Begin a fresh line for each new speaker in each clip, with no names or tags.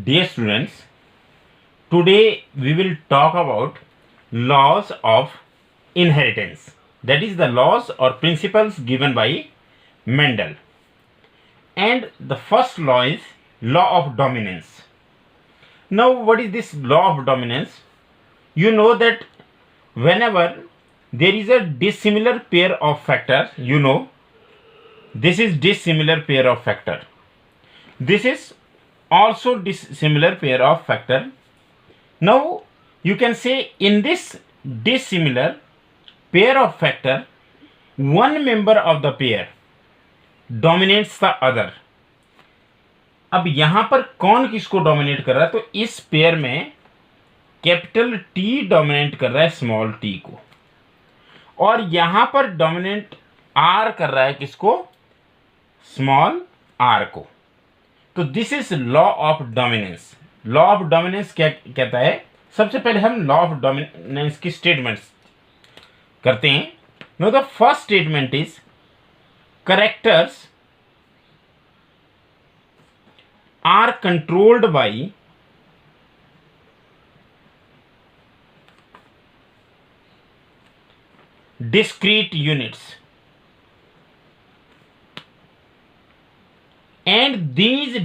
Dear students, today we will talk about laws of inheritance. That is the laws or principles given by Mendel. And the first law is law of dominance. Now, what is this law of dominance? You know that whenever there is a dissimilar pair of factors, this is dissimilar pair of factor. This is also dissimilar pair of factor. Now you can say in this dissimilar pair of factor, one member of the pair dominates the other. अब यहां पर कौन किसको dominate कर रहा है? तो इस पेयर में कैपिटल टी डोमिनेट कर रहा है स्मॉल टी को, और यहां पर डोमिनेट आर कर रहा है किसको? स्मॉल आर को. तो this is law of dominance. Law of dominance क्या कहता है? सबसे पहले हम लॉ ऑफ डोमिनेंस की स्टेटमेंट्स करते हैं. Now the first statement is characters are controlled by discrete units, and these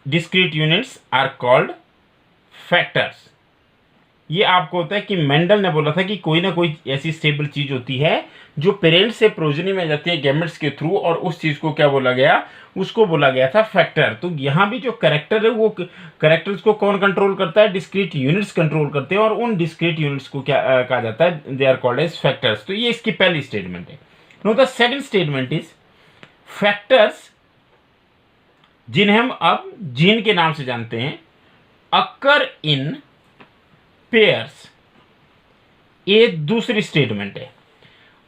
discrete units are called factors. ये आपको होता है कि मेंडल ने बोला था कि कोई ना कोई ऐसी स्टेबल चीज होती है जो पेरेंट से प्रोजनी में जाती है गैमेट्स के थ्रू, और उस चीज को क्या बोला गया? उसको बोला गया था फैक्टर. तो यहाँ भी जो कैरेक्टर है वो कैरेक्टर्स को कौन कंट्रोल करता है? डिस्क्रीट यूनिट्स कंट्रोल करते हैं, और उन डिस्क्रीट यूनिट्स को क्या कहा जाता है? They are called as factors. तो ये इसकी पहली स्टेटमेंट है. Now the second statement is factors, जिन्हें हम अब जीन के नाम से जानते हैं, अकर इन पेयर्स. ये दूसरी स्टेटमेंट है.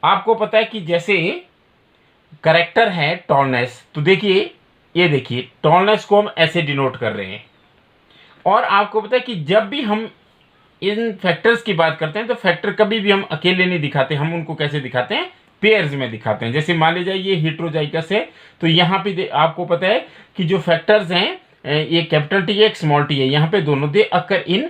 आपको पता है कि जैसे करेक्टर है टॉलनेस, तो ये देखिए टॉलनेस को हम ऐसे डिनोट कर रहे हैं. और आपको पता है कि जब भी हम इन फैक्टर्स की बात करते हैं तो फैक्टर कभी भी हम अकेले नहीं दिखाते, हम उनको कैसे दिखाते हैं? पेयर्स में दिखाते हैं. जैसे मान लीजिए ये हेटेरोजाइगस है, तो यहाँ पे आपको पता है कि जो फैक्टर्स हैं, ये कैपिटल टी है, एक स्मॉल टी है, यहाँ पे दोनों दे अकर इन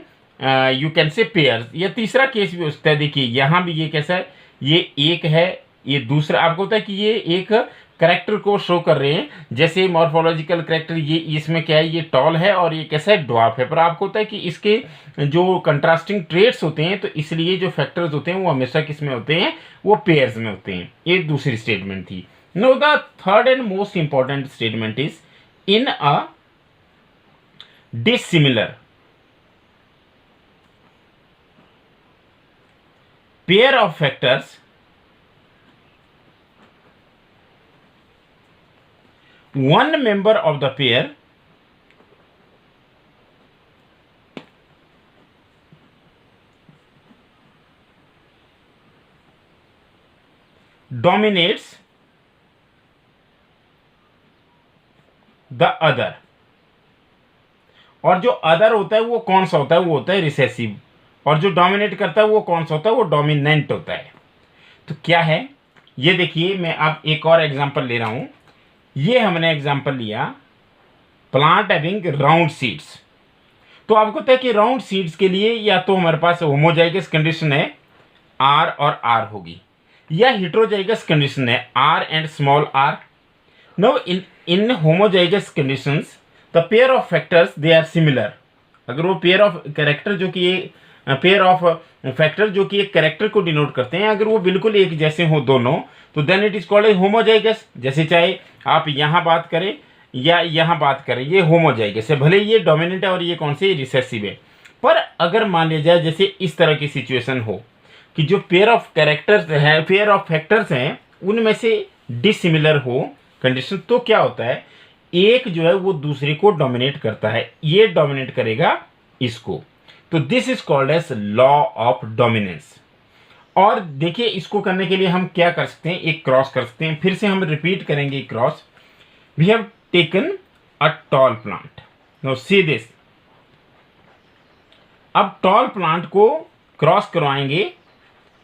यू कैन से पेयर्स. या तीसरा केस भी हो सकता है. देखिए यहाँ भी ये कैसा है? ये एक है, ये दूसरा. आपको पता है कि ये एक करेक्टर को शो कर रहे हैं. जैसे मॉर्फोलॉजिकल करेक्टर, ये इसमें क्या है? ये टॉल है, और ये कैसा है? ड्वार्फ है. पर आपको होता है कि इसके जो कंट्रास्टिंग ट्रेट्स होते हैं, तो इसलिए जो फैक्टर्स होते हैं वो हमेशा किस में होते हैं? वो पेयर्स में होते हैं. ये दूसरी स्टेटमेंट थी. Know the third and most important statement is in a dissimilar pair of factors, one member of the pair dominates the other. और जो अदर होता है वो कौन सा होता है? वो होता है रिसेसिव. और जो डोमिनेट करता है वो कौन सा होता है? वो डोमिनेंट होता है. तो क्या है ये? देखिए मैं आप एक और एग्जांपल ले रहा हूं. ये हमने एग्जांपल लिया प्लांट हैविंग राउंड सीड्स. तो आपको पता है कि राउंड सीड्स के लिए या तो हमारे पास होमोजाइगस कंडीशन है आर और आर होगी, या हेटेरोजाइगस कंडीशन है R and small R. Now in homozygous conditions the pair of factors they are similar. अगर वो पेयर ऑफ कैरेक्टर जो कि पेयर ऑफ फैक्टर जो कि एक कैरेक्टर को डिनोट करते हैं, अगर वो बिल्कुल एक जैसे हो दोनों, तो then it is called a homozygous. जैसे चाहे आप यहाँ बात करें या यहाँ बात करें, ये होमोजाइगस है. भले ये डोमिनेंट है और ये कौन से? रिसेसिव है. पर अगर मान लिया जाए जैसे इस तरह की सिचुएशन हो कि जो पेयर ऑफ कैरेक्टर्स हैं, पेयर ऑफ फैक्टर्स हैं, उनमें से डिसिमिलर हो कंडीशन, तो क्या होता है? एक जो है वो दूसरे को डोमिनेट करता है. ये डोमिनेट करेगा इसको. तो this is called as law of dominance. और देखिए इसको करने के लिए हम क्या कर सकते हैं? एक क्रॉस कर सकते हैं. फिर से हम रिपीट करेंगे cross. We have taken a tall plant. Now see this. अब टॉल प्लांट को क्रॉस करवाएंगे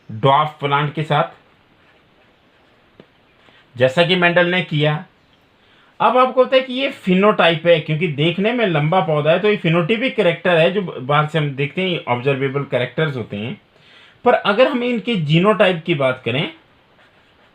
ड्वार्फ प्लांट के साथ, जैसा कि मेंडल ने किया. अब आपको पता है कि ये फिनोटाइप है, क्योंकि देखने में लंबा पौधा है तो ये फिनोटिपिक कैरेक्टर है जो बाहर से हम देखते हैं, ऑब्जर्वेबल कैरेक्टर्स होते हैं। पर अगर हम इनके जीनोटाइप की बात करें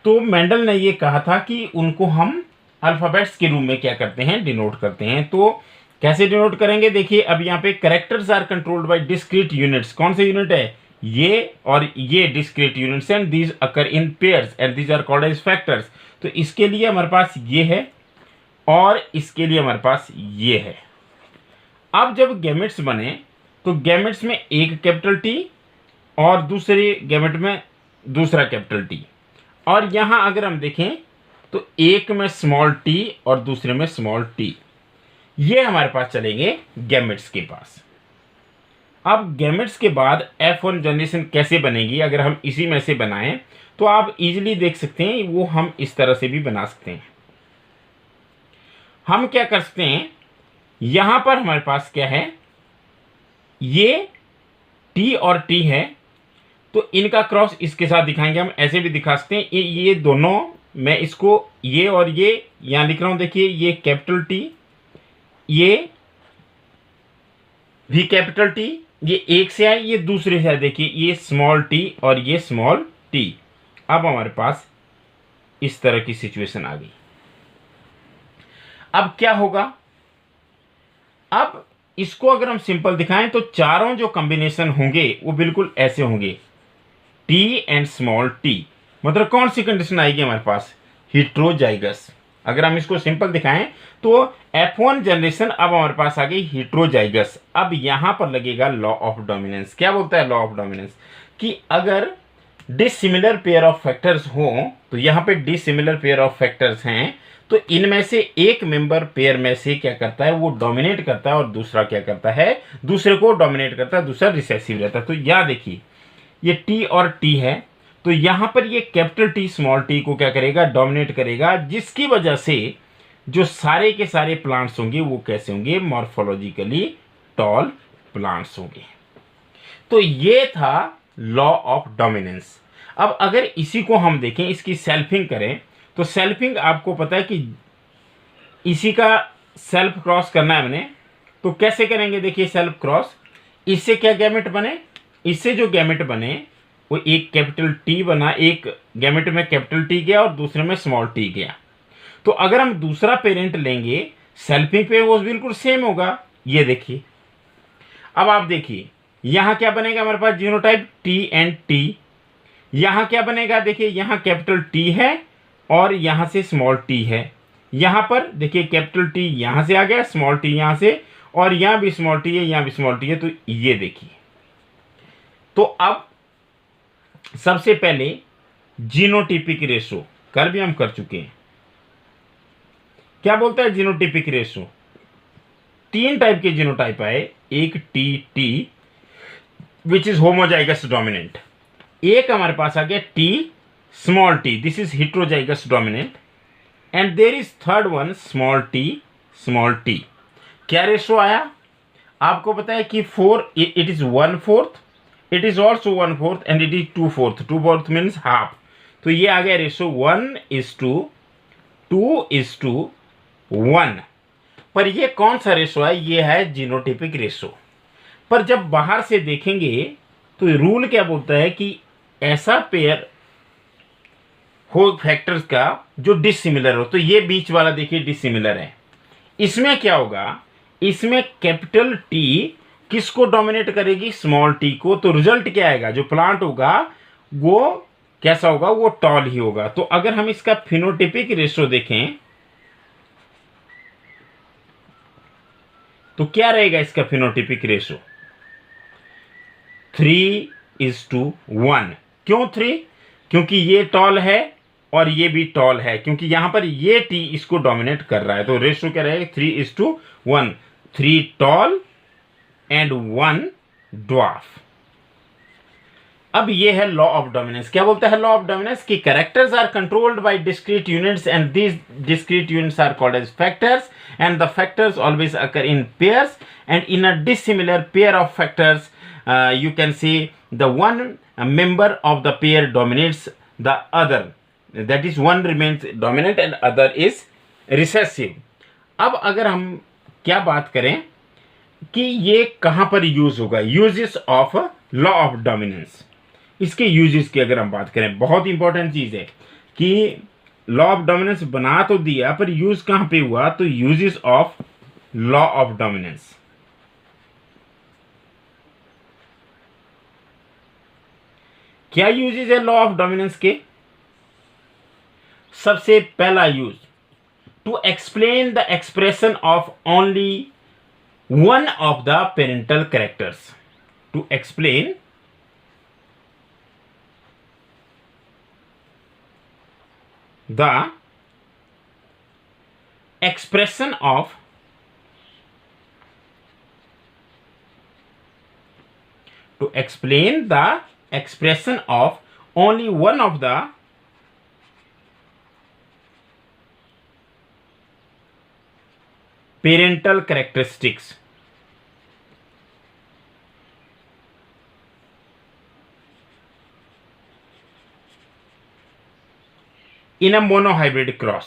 तो मेंडल ने ये कहा था कि उनको हम अल्फाबेट्स के रूप में क्या करते हैं, डिनोट करते हैं। तो कैसे डिनोट करेंगे, देखिए अब यहाँ पे characters are controlled by discrete units. कौन से यूनिट है, ये और ये discrete units, and these occur in pairs and these are called as factors. तो इसके लिए हमारे पास ये है और इसके लिए हमारे पास ये है। अब जब गैमेट्स बने तो गैमेट्स में एक कैपिटल टी और दूसरे गैमेट में दूसरा कैपिटल टी, और यहां अगर हम देखें तो एक में स्मॉल टी और दूसरे में स्मॉल टी, ये हमारे पास चलेंगे गैमेट्स के पास। अब गैमेट्स के बाद F1 जनरेशन कैसे बनेगी, अगर हम इसी में से बनाएं तो आप इजीली देख सकते हैं, वो हम इस तरह से भी बना सकते हैं। हम क्या कर सकते हैं, यहां पर हमारे पास क्या है, ये T और T है, तो इनका क्रॉस इसके साथ दिखाएंगे। हम ऐसे भी दिखा सकते हैं, ये दोनों, मैं इसको ये और ये यहां लिख रहा हूं, देखिए ये कैपिटल टी, ये भी कैपिटल टी, ये एक से आए, ये दूसरे से आए, देखिए ये स्मॉल टी और ये स्मॉल टी। अब हमारे पास इस तरह की सिचुएशन आ गई। अब क्या होगा, अब इसको अगर हम सिंपल दिखाएं तो चारों जो कॉम्बिनेशन होंगे वो बिल्कुल ऐसे होंगे, टी एंड स्मॉल टी। मतलब कौन सी कंडीशन आएगी हमारे पास, हिट्रोजाइगस। अगर हम इसको सिंपल दिखाएं तो F1 जनरेशन अब हमारे पास आ गई हिट्रोजाइगस। अब यहां पर लगेगा लॉ ऑफ डोमिनेंस। क्या बोलता है लॉ ऑफ डोमिनेंस, कि अगर डिसिमिलर पेयर ऑफ फैक्टर्स हो, तो यहां पे डिसिमिलर पेयर ऑफ फैक्टर्स हैं, तो इनमें से एक मेंबर पेयर में से क्या करता है, वो डोमिनेट करता है और दूसरा क्या करता है, दूसरे को डोमिनेट करता है, दूसरा रिसेसिव रहता है। तो यहां देखिए ये टी और टी है, तो यहां पर ये कैपिटल टी स्मॉल टी को क्या करेगा, डोमिनेट करेगा, जिसकी वजह से जो सारे के सारे प्लांट्स होंगे वो कैसे होंगे, मॉर्फोलॉजिकली टॉल प्लांट्स होंगे। तो ये था लॉ ऑफ डोमिनेंस। अब अगर इसी को हम देखें, इसकी सेल्फिंग करें, तो सेल्फिंग आपको पता है कि इसी का सेल्फ क्रॉस करना है हमने, तो कैसे करेंगे, देखिए सेल्फ क्रॉस, इससे क्या गैमेट बने, इससे जो गैमेट बने वो एक कैपिटल टी बना, एक गैमेट में कैपिटल टी गया और दूसरे में स्मॉल टी गया। तो अगर हम दूसरा पेरेंट लेंगे सेल्फिंग पे वो बिल्कुल सेम होगा। ये देखिए, अब आप देखिए यहां क्या बनेगा, हमारे पास जीनोटाइप टी एंड टी। यहां क्या बनेगा, देखिए यहां कैपिटल टी है और यहां से स्मॉल टी है। यहां पर देखिए कैपिटल टी यहां से आ गया, स्मॉल टी यहां से, और यहां भी स्मॉल टी है, यहां भी स्मॉल टी है। तो ये देखिए, तो अब सबसे पहले जीनोटिपिक रेशो कल भी हम कर चुके हैं। क्या बोलता है जीनोटिपिक रेशो, तीन टाइप के जीनोटाइप आए, एक T T which is homozygous dominant, एक हमारे पास आ गया T small T, this is heterozygous dominant, and there is third one small T small T. क्या रेशो आया, आपको पता है कि 4 it is 1/4, it is also 1/4 and it is 2/4, 2/4 means half. तो ये आ गया रेशो 1:2:1। पर ये कौन सा रेशो है, ये है जीनोटिपिक रेशो। पर जब बाहर से देखेंगे तो रूल क्या बोलता है कि ऐसा पेयर हो फैक्टर्स का जो डिसिमिलर हो। तो ये बीच वाला देखिए डिसिमिलर है, इसमें क्या होगा, इसमें कैपिटल टी किसको डोमिनेट करेगी, स्मॉल टी को। तो रिजल्ट क्या आएगा, जो प्लांट होगा वो कैसा होगा, वो टॉल ही होगा। तो अगर हम इसका फिनोटिपिक रेशो देखें तो क्या रहेगा इसका फिनोटिपिक रेशो, 3:1। क्यों 3, क्योंकि ये टॉल है और ये भी टॉल है, क्योंकि यहां पर ये टी इसको डोमिनेट कर रहा है। तो रेशो क्या रहेगा, 3:1, 3 टॉल एंड 1 ड्वार्फ। अब ये है लॉ ऑफ डोमिनेंस। क्या बोलता है लॉ ऑफ डोमिनेंस, कि characters are controlled by discrete units and these discrete units are called as factors, and the factors always occur in pairs, and in a dissimilar pair of factors you can say the one member of the pair dominates the other, that is one remains dominant and other is recessive. अब अगर हम क्या बात करें कि ये कहाँ पर यूज होगा, uses of law of dominance. इसके यूजेस की अगर हम बात करें, बहुत इंपॉर्टेंट चीज है कि लॉ ऑफ डोमिनेंस बना तो दिया पर यूज कहाँ पे हुआ, तो uses of law of dominance. क्या यूजेस है लॉ ऑफ डोमिनेंस के? सबसे पहला use, to explain the expression of only one of the parental characters, to explain the expression of only one of the parental characteristics in a monohybrid cross।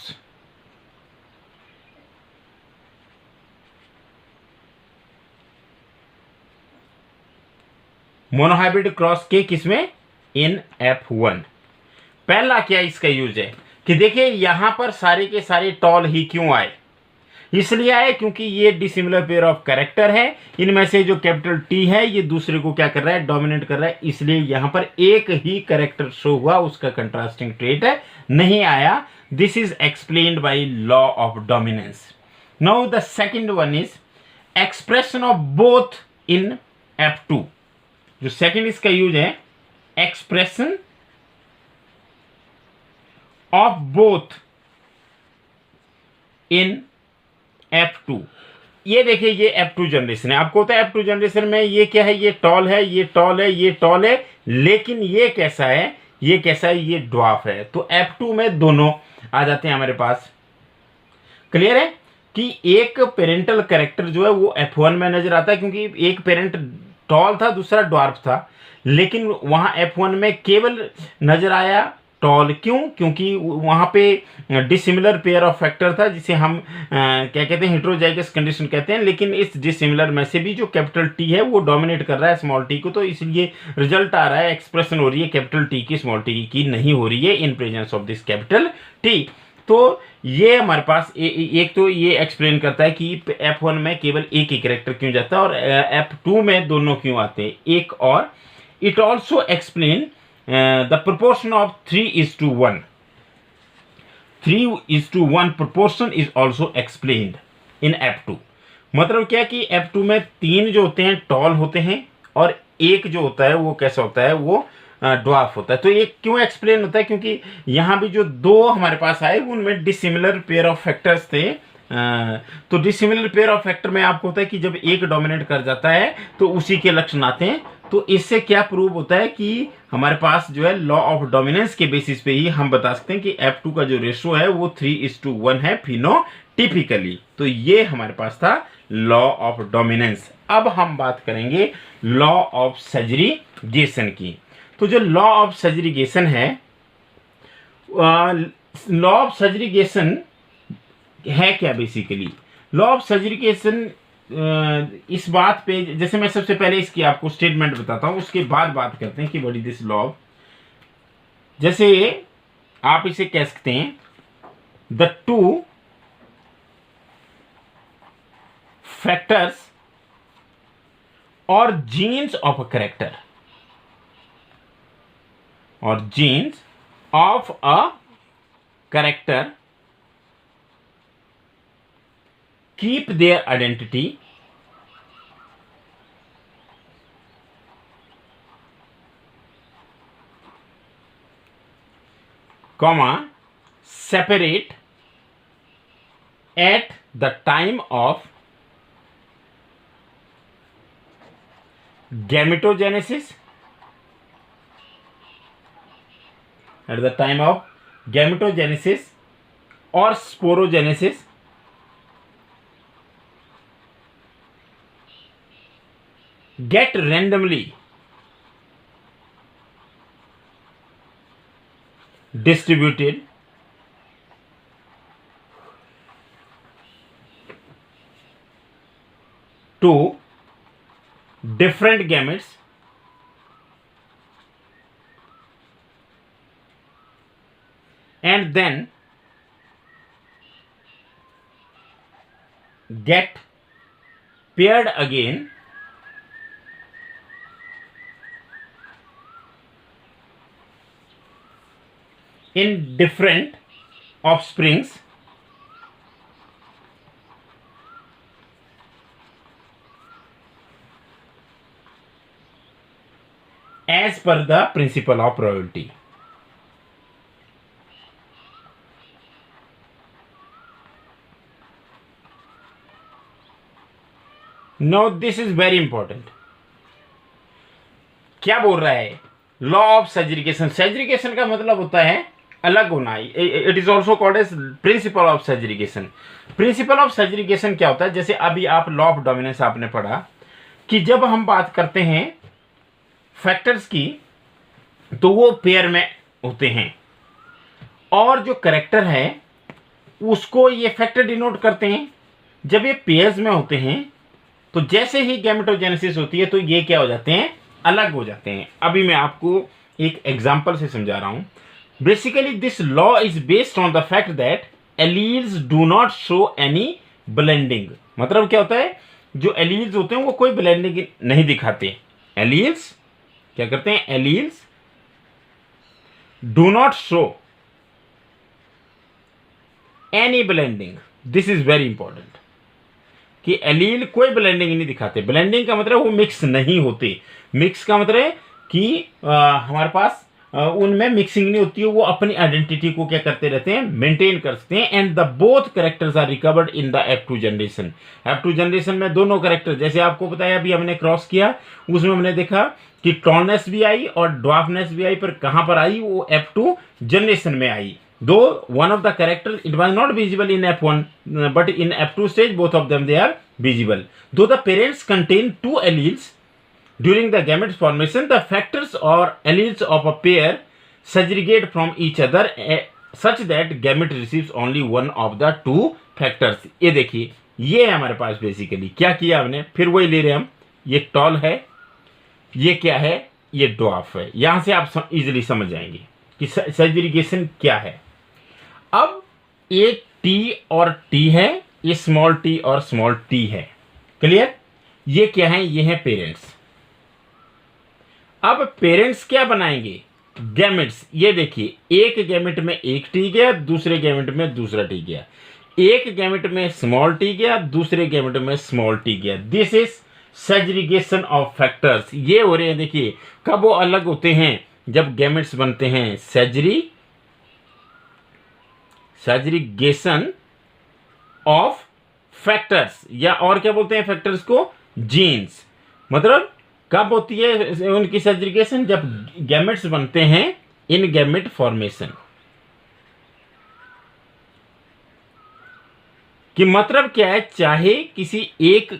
Monohybrid cross के किसमें? इन F1। पहला क्या इसका use है कि देखिए यहां पर सारे के सारे टॉल ही क्यों आए, इसलिए आए क्योंकि ये डिसिमिलर पेयर ऑफ कैरेक्टर है। इनमें से जो कैपिटल टी है ये दूसरे को क्या कर रहा है, डोमिनेट कर रहा है, इसलिए यहां पर एक ही कैरेक्टर शो हुआ, उसका कंट्रास्टिंग ट्रेट है नहीं आया। This is explained by law of dominance. Now the second one is expression of both in F2। जो सेकंड इसका यूज है, expression of both in F2। ये देखिए ये F2 जनरेशन है। आपको होता है F2 जनरेशन में ये क्या है, ये टॉल है, ये टॉल है, ये टॉल है, लेकिन ये कैसा है, ये कैसा है, ये ड्वार्फ है। तो F2 में दोनों आ जाते हैं हमारे पास। क्लियर है कि एक पेरेंटल कैरेक्टर जो है वो F1 में नजर आता है, क्योंकि एक पेरेंट टॉल था, दूसरा ड्वार्फ था, लेकिन वहां F1 में केवल नजर आया टॉल। क्यों? क्योंकि वहां पे डिसिमिलर पेयर ऑफ फैक्टर था, जिसे हम क्या कहते हैं, हेटेरोजाइगस कंडीशन कहते हैं। लेकिन इस डिसिमिलर में से भी जो कैपिटल टी है वो डोमिनेट कर रहा है स्मॉल टी को, तो इसलिए रिजल्ट आ रहा है, एक्सप्रेशन हो रही है कैपिटल टी की स्मॉल टी की नहीं हो रही है in presence of this capital T. तो ये हमारे पास एक तो ये एक्सप्लेन करता है कि F1 में केवल एक ही कैरेक्टर क्यों जाता है और F2 में दोनों क्यों आते हैं, एक और। It also explain the proportion of 3:1। 3:1 proportion is also explained in F2। मतलब क्या कि F2 में 3 जो होते हैं टॉल होते हैं और एक जो होता है वो कैसा होता है, वो ड्वार्फ होता है। तो ये क्यों एक्सप्लेन होता है, क्योंकि यहां भी जो दो हमारे पास आए उनमें डिसिमिलर पेयर ऑफ फैक्टर्स थे। तो डिसिमिलर पेयर ऑफ फैक्टर में आपको होता है कि जब एक डोमिनेट कर जाता है तो उसी के लक्षण आते हैं। तो इससे क्या प्रूव होता है कि हमारे पास जो है लॉ ऑफ डोमिनेंस के बेसिस पे ही हम बता सकते हैं कि F2 का जो रेशो है वो 3:1 है फिनोटिपिकली। तो ये हमारे पास था लॉ ऑफ डोमिनेंस। अब हम बात करेंगे लॉ ऑफ सेग्रीगेशन की। तो जो लॉ ऑफ सेग्रीगेशन है, लॉ ऑफ सेग्रीगेशन है क्या बेसिकली? लॉ ऑफ सेग्रीगेशन इस बात पे, जैसे मैं सबसे पहले इसकी आपको स्टेटमेंट बताता हूं, उसके बाद बात करते हैं कि व्हाट इज दिस लॉ। जैसे आप इसे कह सकते हैं द टू फैक्टर्स और जीन्स ऑफ अ कैरेक्टर, और jeans of a character keep their identity comma separate at the time of gametogenesis, at the time of gametogenesis or sporogenesis, get randomly distributed two different gametes and then get paired again in different offsprings as per the principle of probability. Now this is very important. क्या बोल रहा है? Law of segregation. Segregation का मतलब होता है अलग होना. It is also called as principle of segregation. Principle of segregation क्या होता है? जैसे अभी आप लॉ ऑफ डोमिनेंस आपने पढ़ा कि जब हम बात करते हैं फैक्टर्स की तो वो पेयर में होते हैं और जो करेक्टर है उसको ये फैक्टर डिनोट करते हैं. जब ये पेयर्स में होते हैं तो जैसे ही गैमेटोजेनेसिस होती है तो ये क्या हो जाते हैं? अलग हो जाते हैं. अभी मैं आपको एक एग्जांपल से समझा रहा हूं. Basically this law is based on the fact that alleles do not show any blending. मतलब क्या होता है? जो एलील्स होते हैं वो कोई ब्लेंडिंग नहीं दिखाते. एलील्स क्या करते हैं? Alleles do not show any blending. This is very important कि एलील कोई ब्लेंडिंग नहीं दिखाते. ब्लेंडिंग का मतलब वो मिक्स नहीं होते. मिक्स का मतलब है कि हमारे पास उनमें मिक्सिंग नहीं होती है. वो अपनी आइडेंटिटी को क्या करते रहते हैं? मेंटेन कर सकते हैं. And the both characters are recovered in the F2 generation. F2 generation में दोनों कैरेक्टर, जैसे आपको बताया अभी हमने क्रॉस किया उसमें हमने देखा कि टॉलनेस भी आई और ड्वार्फनेस भी आई. पर कहां पर आई? वो F2 जनरेशन में आई. Though one of the characters it was not visible in F1, but in F2 stage both of them they are visible. Though the parents contain two alleles during the gamete formation, the factors or alleles of a pair segregate from each other such that gamete receives only one of the two factors. ये देखिए, ये है हमारे पास basically क्या किया हमने. फिर वही ले रहे हम. ये टॉल है, ये क्या है? ये ड्वार्फ है. यहां से आप इजिली समझ जाएंगे कि सेग्रीगेशन क्या है. अब एक टी और टी है, ये स्मॉल टी और स्मॉल टी है. क्लियर? ये क्या है? ये है पेरेंट्स. अब पेरेंट्स क्या बनाएंगे? गैमेट्स. ये देखिए, एक गैमेट में एक टी गया, दूसरे गैमेट में दूसरा टी गया. एक गैमेट में स्मॉल टी गया, दूसरे गैमेट में स्मॉल टी गया. This is segregation of factors. ये हो रहे हैं. देखिए कब वो अलग होते हैं? जब गैमेट्स बनते हैं. सेग्रीगेशन ऑफ फैक्टर्स, या और क्या बोलते हैं फैक्टर्स को? जीन्स. मतलब कब होती है उनकी सेग्रीगेशन? जब गैमेट्स बनते हैं इन गैमेट फॉर्मेशन. कि मतलब क्या है? चाहे किसी एक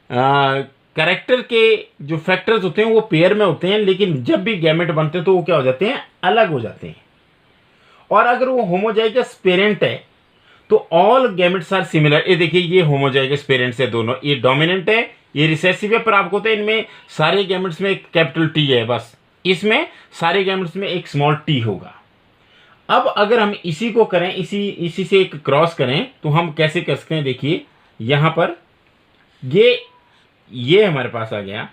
कैरेक्टर के जो फैक्टर्स होते हैं वो पेयर में होते हैं, लेकिन जब भी गैमेट बनते हैं तो वो क्या हो जाते हैं? अलग हो जाते हैं. और अगर वो होमोजाइगस पेरेंट है तो ऑल गैमेट्स आर सिमिलर. ये देखिए, ये होमोजाइगस पेरेंट्स है दोनों. ये डोमिनेंट है, ये रिसेसिव है. पर आपको तो इनमें सारे गैमेट्स में एक कैपिटल टी है बस. इसमें सारे गैमेट्स में एक स्मॉल टी होगा. अब अगर हम इसी को करें, इसी से एक क्रॉस करें तो हम कैसे कर सकते हैं? देखिए यहां पर ये हमारे पास आ गया.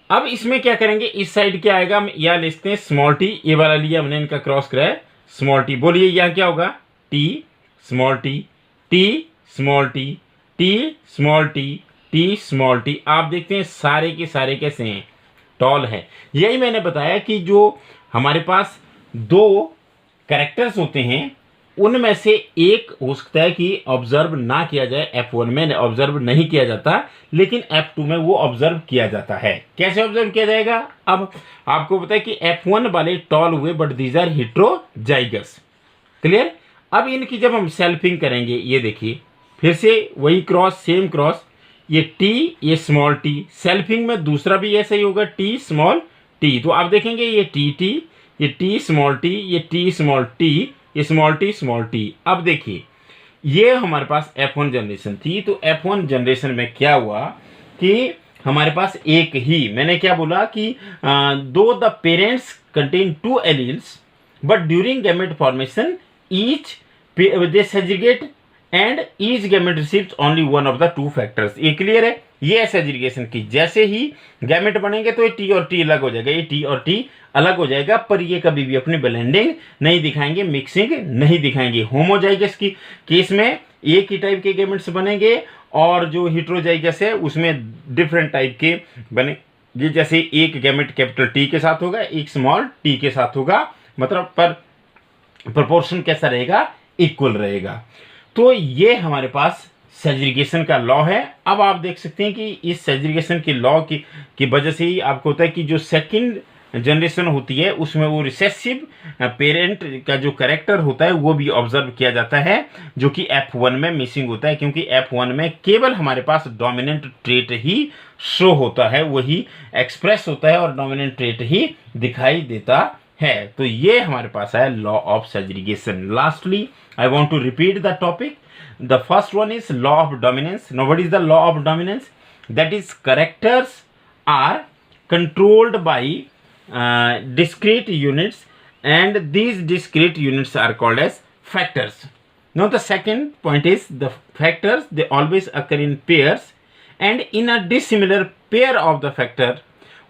अब इसमें क्या करेंगे? इस साइड क्या आएगा? हम यहां लिखते हैं स्मॉल टी. ये वाला लिया हमने, इनका क्रॉस कराया स्मॉल टी. बोलिए यहां क्या होगा? T small T, T small T, T small T, T small T. आप देखते हैं सारे के सारे कैसे हैं? टॉल है. यही मैंने बताया कि जो हमारे पास दो कैरेक्टर्स होते हैं उनमें से एक हो सकता है कि ऑब्जर्व ना किया जाए. F1 में ऑब्जर्व नहीं किया जाता, लेकिन F2 में वो ऑब्जर्व किया जाता है. कैसे ऑब्जर्व किया जाएगा? अब आपको पता है कि F1 वाले टॉल हुए, but these are heterozygous. Clear? अब इनकी जब हम सेल्फिंग करेंगे, ये देखिए फिर से वही क्रॉस, सेम क्रॉस. ये टी, ये स्मॉल टी. सेल्फिंग में दूसरा भी ऐसा ही होगा, टी स्मॉल टी. तो आप देखेंगे ये टी, ये टी स्मॉल टी, ये टी स्मॉल टी, ये स्मॉल टी स्मॉल टी. अब देखिए ये हमारे पास F1 जनरेशन थी। तो F1 जनरेशन में क्या हुआ कि हमारे पास एक ही, मैंने क्या बोला कि दो the parents contain two alleles but during gamete formation each they segregate and each gamete receives only one of the two factors. ये क्लियर है? ये सेग्रीगेशन की, जैसे ही गैमेट बनेंगे तो ये टी और टी अलग हो जाएगा, ये टी और टी अलग हो जाएगा, पर ये कभी भी अपनी ब्लेंडिंग नहीं दिखाएंगे, मिक्सिंग नहीं दिखाएंगे। होमोजाइगस की केस में एक ही टाइप के गैमेट्स बनेंगे और जो हेटेरोजाइगस है उसमें डिफरेंट टाइप के बने। ये जैसे एक गैमेट कैपिटल टी के साथ होगा, एक स्मॉल टी के साथ होगा, मतलब पर प्रोपोर्शन कैसा रहेगा? इक्वल रहेगा। तो ये हमारे पास सेग्रीगेशन का लॉ है। अब आप देख सकते हैं कि इस सेग्रीगेशन के लॉ की वजह से ही आपको होता है कि जो सेकंड जनरेशन होती है उसमें वो रिसेसिव पेरेंट का जो कैरेक्टर होता है वो भी ऑब्जर्व किया जाता है, जो कि F1 में मिसिंग होता है, क्योंकि F1 में केवल हमारे पास डोमिनेंट ट्रेट ही शो होता है, वही एक्सप्रेस होता है और डोमिनेंट ट्रेट ही दिखाई देता है। तो ये हमारे पास है law of segregation. Lastly I want to repeat the topic. The first one is law of dominance. Now, what is the law of dominance? That is, characters are controlled by discrete units, and these discrete units are called as factors. Now, the second point is the factors, they always occur in pairs, and in a dissimilar pair of the factor,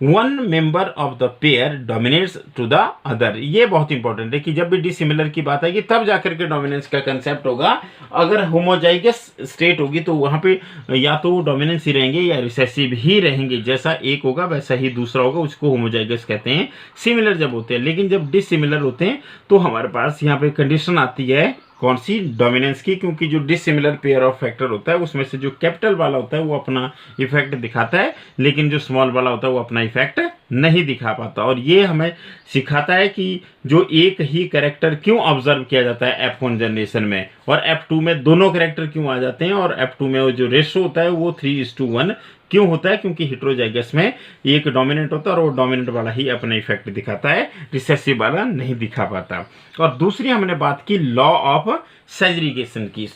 one member of the pair dominates to the other. ये बहुत important है कि जब भी dissimilar की बात आएगी तब जाकर के डोमिनेंस का कंसेप्ट होगा। अगर होमोजाइगस स्टेट होगी तो वहां पे या तो डोमिनेंस ही रहेंगे या रिसेसिव ही रहेंगे, जैसा एक होगा वैसा ही दूसरा होगा, उसको होमोजाइगस कहते हैं सिमिलर जब होते हैं। लेकिन जब डिसिमिलर होते हैं तो हमारे पास यहाँ पे कंडीशन आती है कौन सी? डोमिनेंस की, क्योंकि जो डिसिमिलर पेयर ऑफ फैक्टर होता है उसमें से जो कैपिटल वाला होता है वो अपना इफेक्ट दिखाता है, लेकिन जो स्मॉल वाला होता है वो अपना इफेक्ट नहीं दिखा पाता। और ये हमें सिखाता है कि जो एक ही कैरेक्टर क्यों ऑब्जर्व किया जाता है F1 जनरेशन में, और F2 में दोनों कैरेक्टर क्यों आ जाते हैं, और F2 में वो जो रेशो होता है वो 3:1 क्यों होता है? क्योंकि हेटेरोजाइगस में एक डोमिनेंट होता है और वो डोमिनेंट वाला ही अपना इफेक्ट दिखाता है, रिसेसिव वाला नहीं दिखा पाता। और दूसरी हमने बात की लॉ ऑफ सेग्रीगेशन की,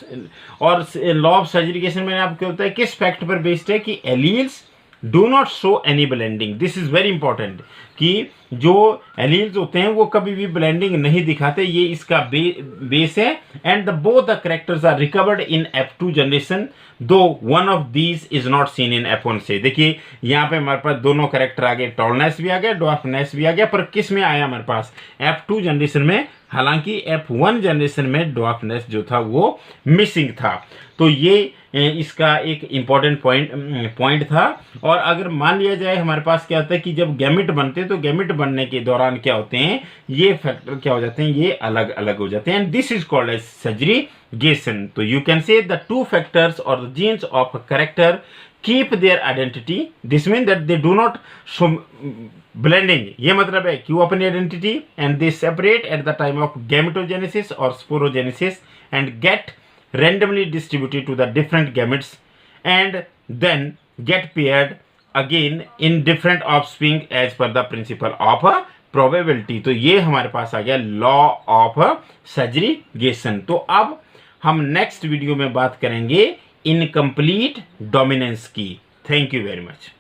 और लॉ ऑफ सेग्रीगेशन में आपको होता है किस फैक्ट पर बेस्ड है कि alleles do not show any blending. This is very important कि जो एलील्स होते हैं वो कभी भी ब्लेंडिंग नहीं दिखाते, ये इसका बेस है। And the both the characters are recovered in F2 generation, though one of these is not seen in F1 से। देखिए यहाँ पे हमारे पास दोनों कैरेक्टर आ गए, टॉलनेस भी आ गया, ड्वार्फनेस भी आ गया, पर किस में आया हमारे पास? F2 जनरेशन में। हालांकि F1 जनरेशन में ड्वार्फनेस जो था वो मिसिंग था। तो ये इसका एक इम्पॉर्टेंट पॉइंट था। और अगर मान लिया जाए हमारे पास क्या होता है कि जब गैमेट बनते हैं तो गैमेट बनने के दौरान क्या होते हैं, ये फैक्टर क्या हो जाते हैं, ये अलग अलग हो जाते हैं, and this is called as segregation. तो you can say the two factors और the genes of character keep their identity, this mean that they do not show blending. ये मतलब है कि वो अपनी identity and they separate at the time of gametogenesis और sporogenesis and get randomly distributed to the different gametes and then get paired again in different offspring as per the principle of probability। तो ये हमारे पास आ गया law of segregation. तो अब हम नेक्स्ट वीडियो में बात करेंगे इनकम्प्लीट डोमिनेंस की। Thank you very much.